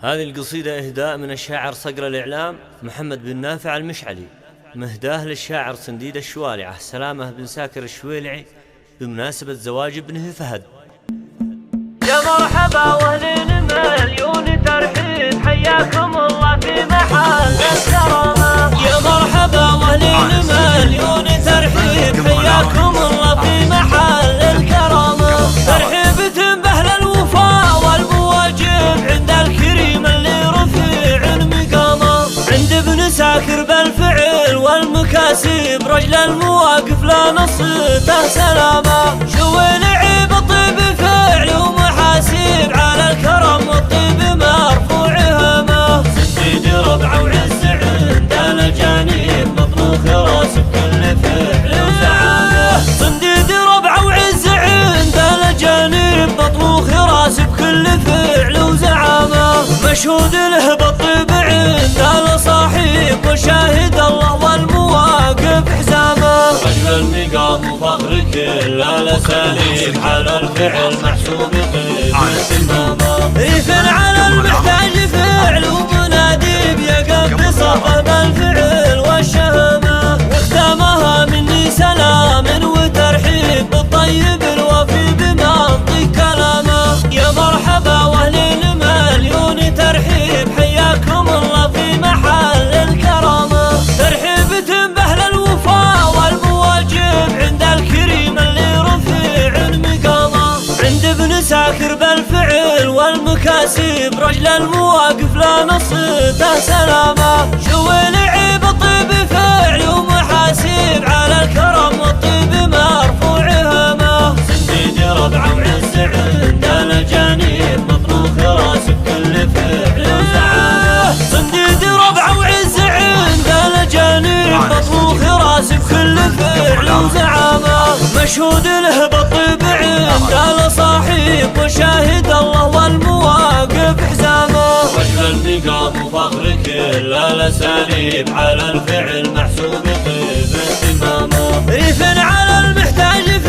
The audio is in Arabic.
هذه القصيدة إهداء من الشاعر صقر الإعلام محمد بن نافع المشعلي، مهداه للشاعر صنديد الشوارعة سلامة بن ساكر الشويلعي بمناسبة زواج ابنه فهد. يا مرحبا واهلين مليون ترحيب، حياكم الله في محل الكرامة. يا مرحبا واهلين مليون ترحيب، حياكم الله في محل الكرامة. ترحيبة بأهل الوفاء والمواجب عند الكريم اللي رفيع مقامه، عند ابن ساكر بالفعل والمكاسب رجل المواقف لا نصيته سلامة. شويلعي بطيب فعل ومحاسب على الكرم والطيب مرفوع همه. سنديد ربعه وعز عند الاجانب مطبوخ راس بكل فعل وزعامه. صنديد ربعه وعز عند الاجانب مطبوخ راس بكل فعل وزعامه. مشهود له بالطيب عند الاصاحب وشاهد الله والمواقف حزامه. رجل المقام وفخر كل الاساليب على الفعل محسوب بالسمامه. ريف على المحتاج فعل ومناديب يقف بصفه بالفعل والشهامه. واختامها مني سلام وترحيب بالطيب الوفي بمنطق كلامه. يا مرحبا واهلين مليون ترحيب، حياكم الله في محل الكرامه. ترحيبة بأهل الوفاء والمواجب عند الكريم اللي رفيع مقامه، عند ابن ساكر بالفعل والمكاسب رجل المواقف لا نصيته سلامة. شويلعي بطيب فعل ومحاسب على الكرم والطيب مرفوع همه. سنديد ربعه وعز عند الاجانب مطبوخ راس بكل فعل وزعامه. صنديد ربعه وعز عند الاجانب مطبوخ راس بكل فعل وزعامه. مشهود له بالطيب عند الاصاحب وشاهد الله والمواقف حزامه. رجل المقام وفخر كل الاساليب على الفعل محسوب طيب اهتمامه. ريف على المحتاج